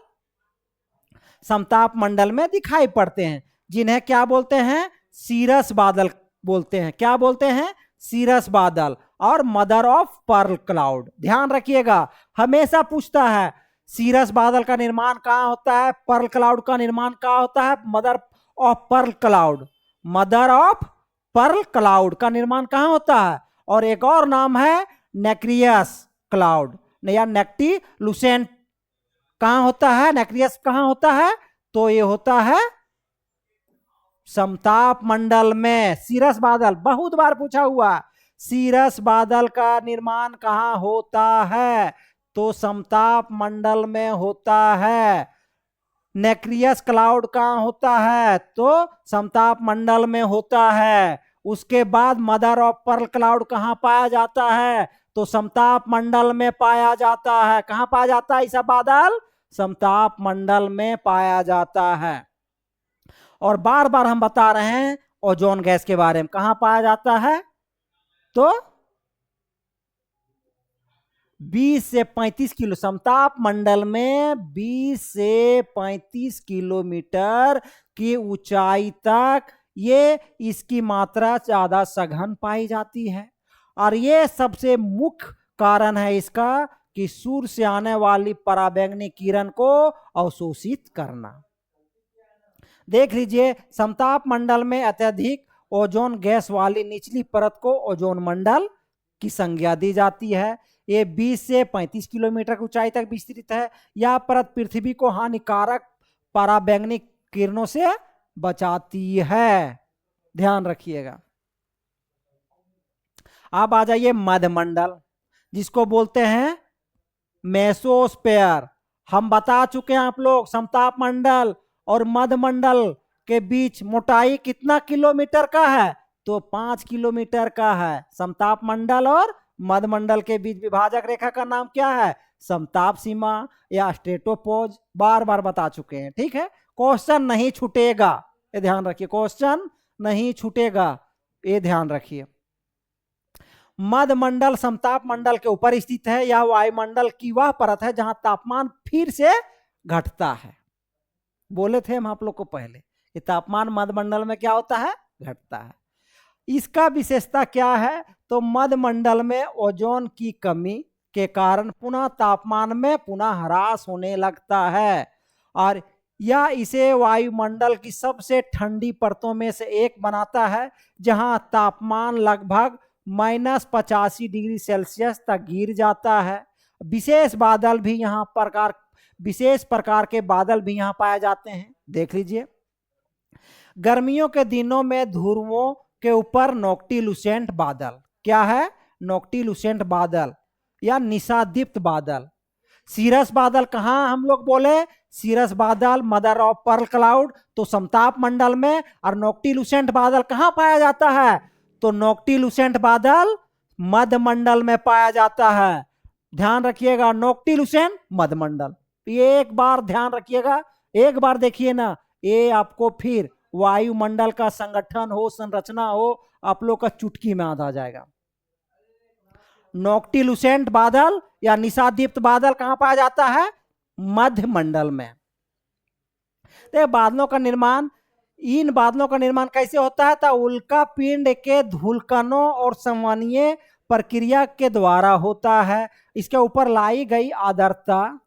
समताप मंडल में दिखाई पड़ते हैं, जिन्हें क्या बोलते हैं? सीरस बादल बोलते हैं। क्या बोलते हैं? सीरस बादल और मदर ऑफ पर्ल क्लाउड। ध्यान रखिएगा, हमेशा पूछता है सीरस बादल का निर्माण कहाँ होता है, पर्ल क्लाउड का निर्माण कहाँ होता है? Mother of pearl cloud, mother of pearl cloud का निर्माण कहाँ होता है? और एक और नाम है नेक्रियस क्लाउड या नेक्टिलुसेंट। कहाँ होता है? नेक्रियस कहाँ होता है? तो ये होता है समताप मंडल में। सीरस बादल बहुत बार पूछा हुआ, सीरस बादल का निर्माण कहाँ होता है? तो समताप मंडल में होता है। नेक्रियस क्लाउड कहाँ होता है? तो समताप मंडल में होता है। उसके बाद मदर ऑफ पर्ल क्लाउड कहाँ पाया जाता है? तो समताप मंडल में पाया जाता है। कहाँ पाया जाता है ऐसा बादल? समताप मंडल में पाया जाता है। और बार बार हम बता रहे हैं ओजोन गैस के बारे में। कहाँ पाया जाता है? तो 20 से 35 किलो, समताप मंडल में 20 से 35 किलोमीटर की ऊंचाई तक ये इसकी मात्रा ज्यादा सघन पाई जाती है। और ये सबसे मुख्य कारण है इसका कि सूर्य से आने वाली पराबैंगनी किरण को अवशोषित करना। देख लीजिए, समताप मंडल में अत्यधिक ओजोन गैस वाली निचली परत को ओजोन मंडल की संज्ञा दी जाती है। ये 20 से 35 किलोमीटर की ऊंचाई तक विस्तृत है। यह परत पृथ्वी को हानिकारक पराबैंगनी किरणों से बचाती है। ध्यान रखिएगा। अब आ जाइए मध्यमंडल, जिसको बोलते हैं मेसोस्फेयर। हम बता चुके हैं आप लोग, समताप मंडल और मध्यमंडल के बीच मोटाई कितना किलोमीटर का है? तो 5 किलोमीटर का है। समताप मंडल और मध्यमंडल के बीच विभाजक रेखा का नाम क्या है? समताप सीमा या स्ट्रेटोपोज। बार बार बता चुके हैं, ठीक है। क्वेश्चन नहीं छूटेगा, ये ध्यान रखिए, क्वेश्चन नहीं छूटेगा, ये ध्यान रखिए। मध्यमंडल समताप मंडल के ऊपर स्थित है। यह वायुमंडल की वह परत है जहां तापमान फिर से घटता है। बोले थे हम आप लोग को पहले कि तापमान मध्यमंडल में क्या होता है? घटता है। इसका विशेषता क्या है? तो मध्यमंडल में ओजोन की कमी के कारण पुनः तापमान में पुनः ह्रास होने लगता है और यह इसे वायुमंडल की सबसे ठंडी परतों में से एक बनाता है, जहां तापमान लगभग -85 डिग्री सेल्सियस तक गिर जाता है। विशेष प्रकार के बादल भी यहाँ पाए जाते हैं। देख लीजिए, गर्मियों के दिनों में ध्रुवों के ऊपर नोक्टिलुसेंट बादल। क्या है? नोक्टिलुसेंट बादल या निशादीप्त बादल। सीरस बादल कहाँ हम लोग बोले? सीरस बादल मदर ऑफ पर्ल क्लाउड, तो समताप मंडल में। और नोक्टिलुसेंट बादल कहाँ पाया जाता है? तो नोक्टिलुसेंट बादल मध्यमंडल में पाया जाता है। ध्यान रखिएगा, नोक्टिलुसेंट मध्यमंडल। ये एक बार ध्यान रखिएगा, एक बार देखिए ना, ये आपको फिर वायुमंडल का संगठन हो, संरचना हो, आप लोग का चुटकी में याद आ जाएगा। नोक्टिलुसेंट बादल या निशादीप्त बादल कहां पाया जाता है? मध्यमंडल में। तो बादलों का निर्माण, इन बादलों का निर्माण कैसे होता है? तो उल्का पिंड के धूलकणों और संवहनीय प्रक्रिया के द्वारा होता है। इसके ऊपर लाई गई आर्द्रता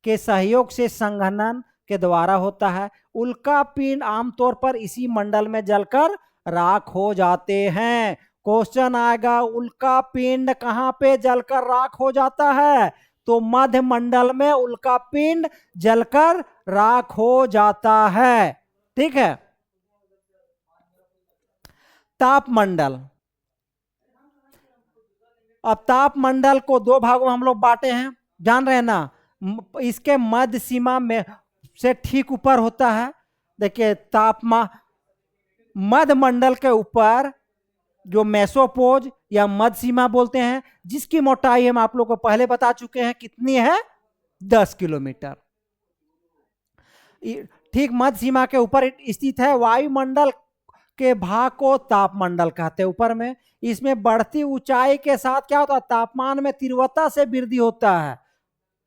के सहयोग से संघनन के द्वारा होता है। उल्का पिंड आमतौर पर इसी मंडल में जलकर राख हो जाते हैं। क्वेश्चन आएगा, उल्का पिंड कहां पे जलकर राख हो जाता है? तो मध्य मंडल में उल्का पिंड जलकर राख हो जाता है, ठीक है। तापमंडल, अब तापमंडल को दो भागों में हम लोग बांटे हैं, जान रहे हैं ना। इसके मध्य सीमा में से ठीक ऊपर होता है, देखिए तापमान मध्य मंडल के ऊपर जो मेसोपोज या मध्य सीमा बोलते हैं, जिसकी मोटाई हम आप लोग को पहले बता चुके हैं कितनी है? 10 किलोमीटर। ठीक मध्य सीमा के ऊपर स्थित है। वायुमंडल के भाग को तापमंडल कहते हैं ऊपर में। इसमें बढ़ती ऊंचाई के साथ क्या होता है? तापमान में तीव्रता से वृद्धि होता है।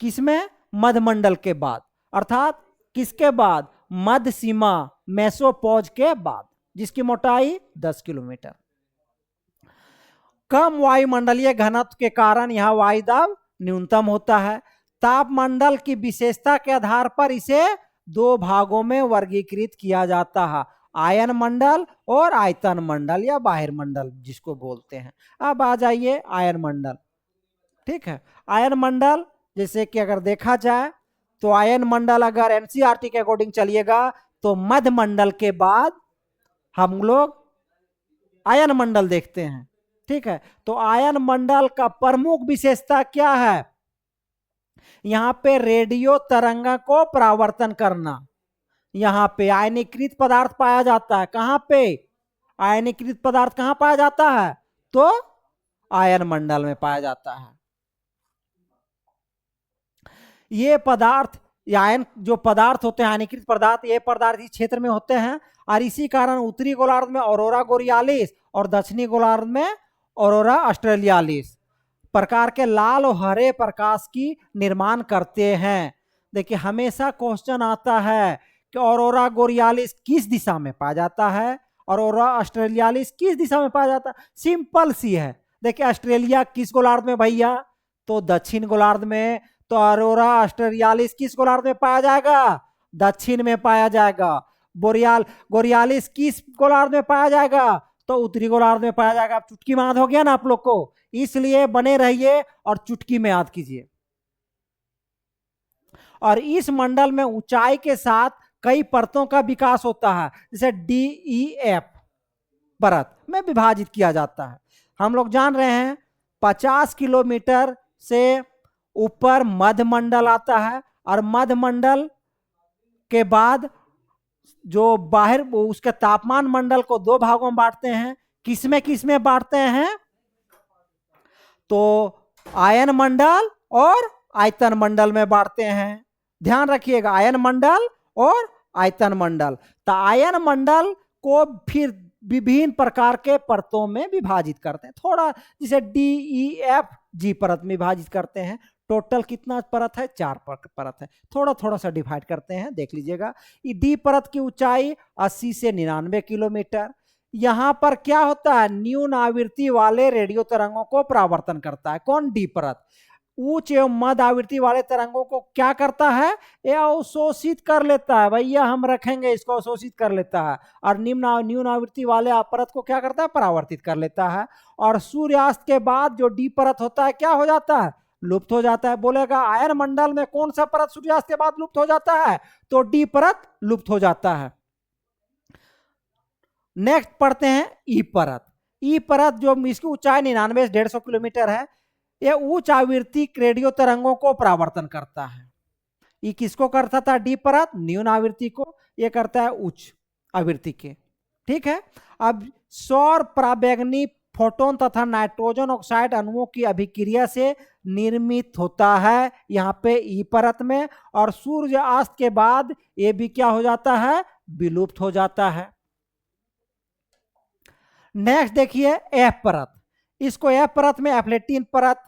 किसमें? मध्यमंडल के बाद, अर्थात किसके बाद? मध्य सीमा मेसोपोज के बाद, जिसकी मोटाई 10 किलोमीटर। कम वायुमंडलीय घनत्व के कारण यहां वायुदाब न्यूनतम होता है। तापमंडल की विशेषता के आधार पर इसे दो भागों में वर्गीकृत किया जाता है, आयन मंडल और आयतन मंडल या बाह्य मंडल जिसको बोलते हैं। अब आ जाइए आयन मंडल, ठीक है। आयन मंडल जैसे कि अगर देखा जाए तो आयन मंडल अगर एनसीईआरटी के अकॉर्डिंग चलिएगा तो मध्य मंडल के बाद हम लोग आयन मंडल देखते हैं, ठीक है, तो आयन मंडल का प्रमुख विशेषता क्या है? यहां पे रेडियो तरंग को परावर्तन करना। यहां पे आयनीकृत पदार्थ पाया जाता है। कहां पे आयनीकृत पदार्थ कहां पाया जाता है? तो आयन मंडल में पाया जाता है। ये पदार्थ, आयन जो पदार्थ होते हैं, आयनीकृत पदार्थ, ये पदार्थ इस क्षेत्र में होते हैं और इसी कारण उत्तरी गोलार्ध में ऑरोरा बोरियालिस और दक्षिणी गोलार्ध में ऑरोरा ऑस्ट्रेलियालिस प्रकार के लाल और हरे प्रकाश की निर्माण करते हैं। देखिए हमेशा क्वेश्चन आता है कि ऑरोरा बोरियालिस किस दिशा में पाया जाता है, ऑरोरा ऑस्ट्रेलियालिस किस दिशा में पाया जाता है? सिंपल सी है। देखिए ऑस्ट्रेलिया किस गोलार्ध में भैया? तो दक्षिण गोलार्ध में। तो ऑरोरा ऑस्ट्रेलियालिस किस गोलार्ध में पाया जाएगा? दक्षिण में पाया जाएगा। बोरियालिस किस गोलार्ध में पाया जाएगा? तो उत्तरी गोलार्ध में पाया जाएगा। चुटकी में याद हो गया ना आप लोग को, इसलिए बने रहिए और चुटकी में याद कीजिए। और इस मंडल में ऊंचाई के साथ कई परतों का विकास होता है, जैसे DEF परत में विभाजित किया जाता है। हम लोग जान रहे हैं 50 किलोमीटर से ऊपर मध्य मंडल आता है और मध्य मंडल के बाद जो बाहर उसके तापमान मंडल को दो भागों में बांटते हैं। किसमें बांटते हैं? तो आयन मंडल और आयतन मंडल में बांटते हैं। ध्यान रखिएगा, आयन मंडल और आयतन मंडल। तो आयन मंडल को फिर विभिन्न प्रकार के परतों में विभाजित करते हैं, थोड़ा जिसे DEF परत में विभाजित करते हैं। टोटल कितना परत है? 4 परत है। थोड़ा थोड़ा सा डिवाइड करते हैं, देख लीजिएगा। ये डी परत की ऊंचाई 80 से 99 किलोमीटर। यहां पर क्या होता है? न्यून आवृत्ति वाले रेडियो तरंगों को परावर्तन करता है। कौन? डी परत। उच्च एवं मध्य आवृत्ति वाले तरंगों को क्या करता है? ये अवशोषित कर लेता है। भैया हम रखेंगे इसको, अवशोषित कर लेता है। और न्यून आवृत्ति वाले परत को क्या करता है? परावर्तित कर लेता है। और सूर्यास्त के बाद जो डी परत होता है क्या हो जाता है? लुप्त हो जाता है। बोलेगा आयन मंडल में कौन सा परत सूर्यास्त के बाद लुप्त हो जाता है? तो डी परत लुप्त हो जाता है। नेक्स्ट पढ़ते हैं ई परत। ई परत जो इसकी ऊंचाई 99 से 150 किलोमीटर है, यह उच्च आवृत्ति रेडियो तरंगों को परावर्तन करता है। ये किसको करता था? डी परत न्यून आवृत्ति को, यह करता है उच्च आवृत्ति के। ठीक है। अब सौर पराबैंगनी फोटोन तथा नाइट्रोजन ऑक्साइड अणुओं की अभिक्रिया से निर्मित होता है यहां पे ई परत में। और सूर्य अस्त के बाद ये भी क्या हो जाता है? विलुप्त हो जाता है। नेक्स्ट देखिए एफ परत। इसको एफ परत में एफ्लेटिन परत।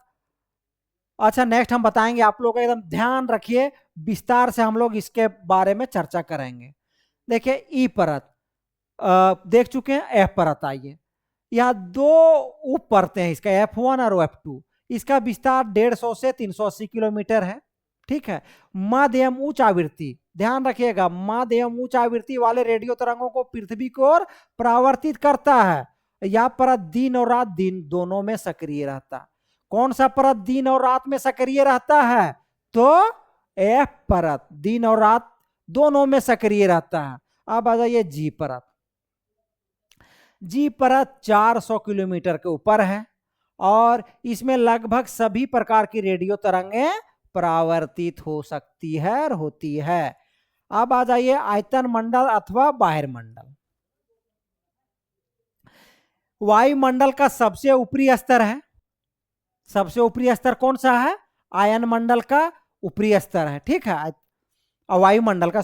अच्छा नेक्स्ट हम बताएंगे, आप लोग एकदम ध्यान रखिए, विस्तार से हम लोग इसके बारे में चर्चा करेंगे। देखिए ई परत देख चुके हैं, एफ परत आइए। यहाँ दो उप परतें हैं, इसका F1 और F2। इसका विस्तार 150 से 380 किलोमीटर है। ठीक है। मध्य एवं उच्च आवृत्ति, ध्यान रखिएगा, मध्य एवं उच्च आवृत्ति वाले रेडियो तरंगों को पृथ्वी की ओर परावर्तित करता है। यह परत दिन और रात दोनों में सक्रिय रहता है। कौन सा परत दिन और रात में सक्रिय रहता है? तो F परत दिन और रात दोनों में सक्रिय रहता है। अब आ जाइए जी परत। जी परत 400 किलोमीटर के ऊपर है और इसमें लगभग सभी प्रकार की रेडियो तरंगें परावर्तित हो सकती है और होती है। अब आ जाइए आयतन मंडल अथवा बाह्य मंडल। वायुमंडल का सबसे ऊपरी स्तर है। सबसे ऊपरी स्तर कौन सा है? आयन मंडल का ऊपरी स्तर है। ठीक है। वायुमंडल का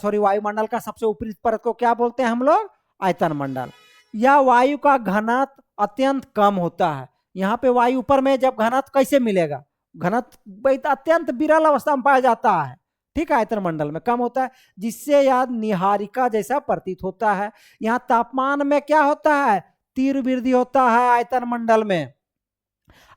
सबसे ऊपरी परत को क्या बोलते हैं हम लोग? आयतन मंडल। यह वायु का घनत्व अत्यंत कम होता है। यहाँ पे वायु ऊपर में जब घनत्व कैसे मिलेगा? घनत्व अत्यंत विरल अवस्था में पाया जाता है। ठीक है। आयतन मंडल में कम होता है, जिससे यह निहारिका जैसा प्रतीत होता है। यहाँ तापमान में क्या होता है? तीव्र वृद्धि होता है आयतन मंडल में।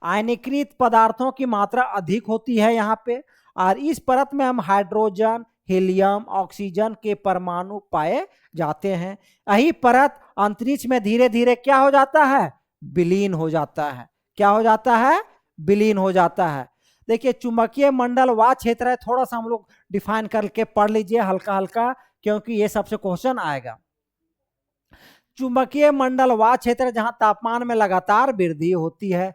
आयनीकृत पदार्थों की मात्रा अधिक होती है यहाँ पे। और इस परत में हम हाइड्रोजन, हीलियम, ऑक्सीजन के परमाणु पाए जाते हैं। यही परत अंतरिक्ष में धीरे धीरे क्या हो जाता है? विलीन हो जाता है। क्या हो जाता है? विलीन हो जाता है। देखिए चुंबकीय मंडल वह क्षेत्र है, थोड़ा सा हम लोग डिफाइन करके पढ़ लीजिए हल्का हल्का, क्योंकि ये सबसे क्वेश्चन आएगा। चुंबकीय मंडल वह क्षेत्र जहां तापमान में लगातार वृद्धि होती है।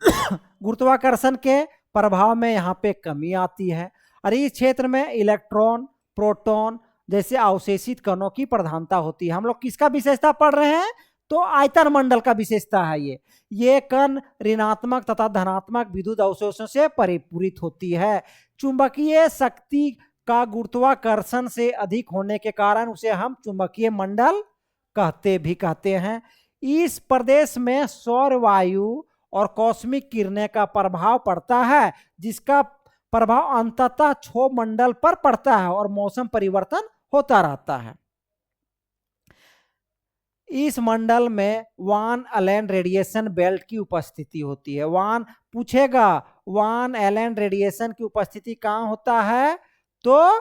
गुरुत्वाकर्षण के प्रभाव में यहाँ पे कमी आती है और इस क्षेत्र में इलेक्ट्रॉन, प्रोटॉन जैसे अवशेषित कणों की प्रधानता होती है। हम लोग किसका विशेषता पढ़ रहे हैं? तो आयतन मंडल का विशेषता है ये कण ऋणात्मक तथा धनात्मक विद्युत अवशोषण से परिपूरित होती है। चुंबकीय शक्ति का गुरुत्वाकर्षण से अधिक होने के कारण उसे हम चुंबकीय मंडल कहते हैं। इस प्रदेश में सौर वायु और कॉस्मिक किरणें का प्रभाव पड़ता है, जिसका प्रभाव अंततः क्षोभ मंडल पर पड़ता है और मौसम परिवर्तन होता रहता है। इस मंडल में वान एलेन रेडिएशन बेल्ट की उपस्थिति होती है। पूछेगा वान एलेन रेडिएशन की उपस्थिति कहाँ होता है? तो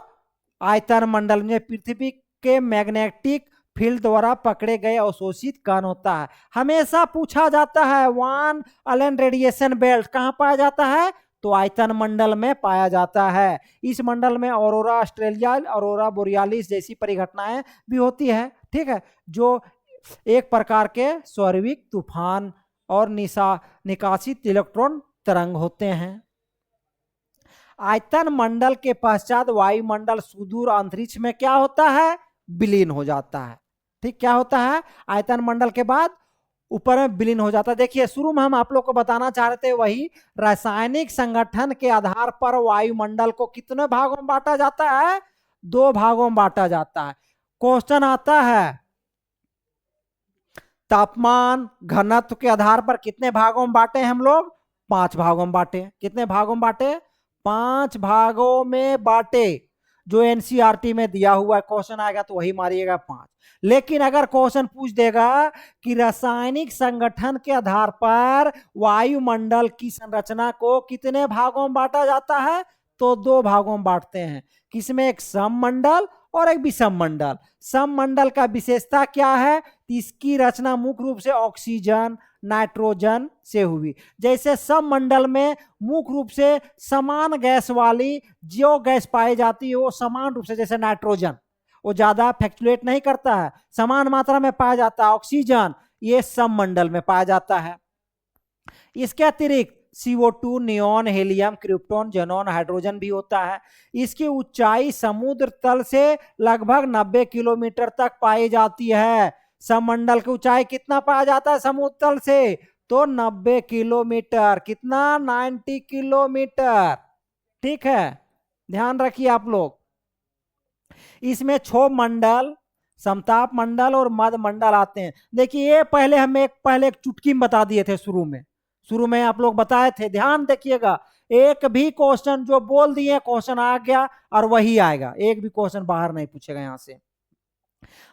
आयतन मंडल में पृथ्वी के मैग्नेटिक फील्ड द्वारा पकड़े गए अवशोषित कण होता है। हमेशा पूछा जाता है वान एलेन रेडिएशन बेल्ट कहाँ पाया जाता है? तो आयतन मंडल में पाया जाता है। इस मंडल में ऑरोरा ऑस्ट्रेलिया, ऑरोरा बोरियालिस जैसी परिघटनाएं भी होती है, ठीक है, जो एक प्रकार के स्वर्विक तूफान और निकासित इलेक्ट्रॉन तरंग होते हैं। आयतन मंडल के पश्चात वायुमंडल सुदूर अंतरिक्ष में क्या होता है? विलीन हो जाता है। ठीक, क्या होता है? आयतन मंडल के बाद ऊपर में विलीन हो जाता है। देखिए, शुरू में हम आप लोग को बताना चाह रहे थे वही रासायनिक संगठन के आधार पर वायुमंडल को कितने भागों में बांटा जाता है? 2 भागों में बांटा जाता है। क्वेश्चन आता है तापमान घनत्व के आधार पर कितने भागों में बांटे हम लोग? 5 भागों में बांटे। कितने भागों में बांटे? 5 भागों में बांटे। जो एनसीईआरटी में दिया हुआ है, क्वेश्चन आएगा तो वही मारिएगा 5। लेकिन अगर क्वेश्चन पूछ देगा कि रासायनिक संगठन के आधार पर वायुमंडल की संरचना को कितने भागों में बांटा जाता है? तो 2 भागों में बांटते हैं। किसमें? एक सममंडल और एक विषममंडल। सममंडल का विशेषता क्या है? इसकी रचना मुख्य रूप से ऑक्सीजन, नाइट्रोजन से हुई। जैसे सममंडल में मुख्य रूप से समान गैस वाली जो गैस पाई जाती है वो समान रूप से, जैसे नाइट्रोजन वो ज्यादा फ्लक्चुएट नहीं करता है, समान मात्रा में पाया जाता है। ऑक्सीजन ये सममंडल में पाया जाता है। इसके अतिरिक्त CO2, neon, helium, krypton, xenon, hydrogen भी होता है। इसकी ऊंचाई समुद्र तल से लगभग 90 किलोमीटर तक पाई जाती है। सममंडल की ऊंचाई कितना पाया जाता है समुद्र तल से? तो 90 किलोमीटर। कितना? 90 किलोमीटर। ठीक है, ध्यान रखिए आप लोग। इसमें क्षोभ मंडल, समताप मंडल और मध्य मंडल आते हैं। देखिए, ये पहले एक चुटकी में बता दिए थे। शुरू में आप लोग बताए थे, ध्यान देखिएगा। एक भी क्वेश्चन जो बोल दिए क्वेश्चन आ गया और वही आएगा, एक भी क्वेश्चन बाहर नहीं पूछेगा यहां से।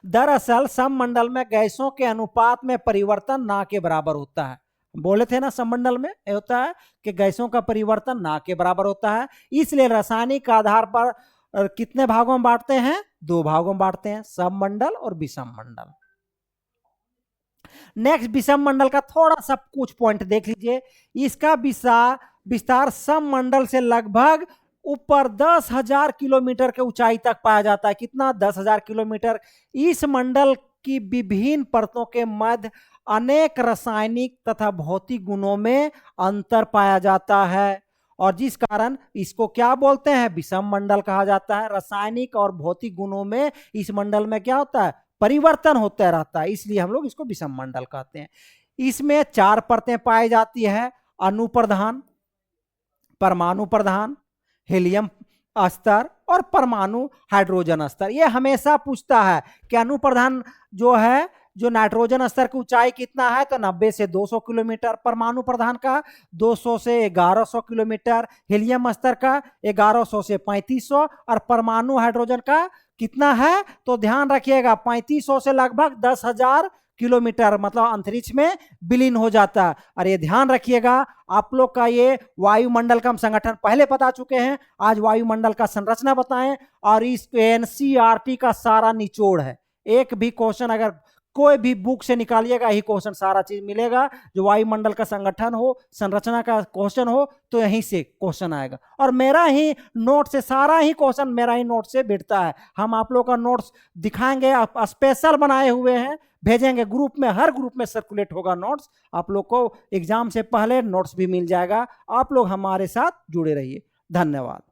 दरअसल सममंडल में गैसों के अनुपात में परिवर्तन ना के बराबर होता है। बोले थे ना, सममंडल में होता है कि गैसों का परिवर्तन ना के बराबर होता है। इसलिए रासायनिक आधार पर कितने भागों में बांटते हैं? 2 भागों में बांटते हैं, सममंडल और विषममंडल। नेक्स्ट, विषममंडल का थोड़ा सा कुछ पॉइंट देख लीजिए। इसका विस्तार सममंडल से लगभग ऊपर 10,000 किलोमीटर के ऊंचाई तक पाया जाता है। कितना? 10,000 किलोमीटर। इस मंडल की विभिन्न परतों के मध्य अनेक रासायनिक तथा भौतिक गुणों में अंतर पाया जाता है और जिस कारण इसको क्या बोलते हैं? विषम मंडल कहा जाता है। रासायनिक और भौतिक गुणों में इस मंडल में क्या होता है? परिवर्तन होता रहता है, इसलिए हम लोग इसको विषम मंडल कहते हैं। इसमें 4 परतें पाई जाती है: अणु प्रधान, परमाणु प्रधान, हीलियम स्तर और परमाणु हाइड्रोजन स्तर। ये हमेशा पूछता है कि अणु प्रधान जो है, जो नाइट्रोजन स्तर की ऊंचाई कितना है? तो 90 से 200 किलोमीटर। परमाणु प्रधान का 200 से 1100 किलोमीटर। हीलियम स्तर का 1100 से 3500 और परमाणु हाइड्रोजन का कितना है? तो ध्यान रखिएगा, 3500 से लगभग 10,000 किलोमीटर, मतलब अंतरिक्ष में विलीन हो जाता है। और ये ध्यान रखिएगा, आप लोग का ये वायुमंडल का हम संगठन पहले बता चुके हैं, आज वायुमंडल का संरचना बताएं और इस एनसीईआरटी का सारा निचोड़ है। एक भी क्वेश्चन अगर कोई भी बुक से निकालिएगा, यही क्वेश्चन सारा चीज मिलेगा। जो वायुमंडल का संगठन हो, संरचना का क्वेश्चन हो, तो यहीं से क्वेश्चन आएगा। और मेरा ही नोट से सारा ही क्वेश्चन मेरा ही नोट से बैठता है। हम आप लोग का नोट्स दिखाएंगे, आप स्पेशल बनाए हुए हैं भेजेंगे ग्रुप में, हर ग्रुप में सर्कुलेट होगा नोट्स। आप लोग को एग्जाम से पहले नोट्स भी मिल जाएगा। आप लोग हमारे साथ जुड़े रहिए। धन्यवाद।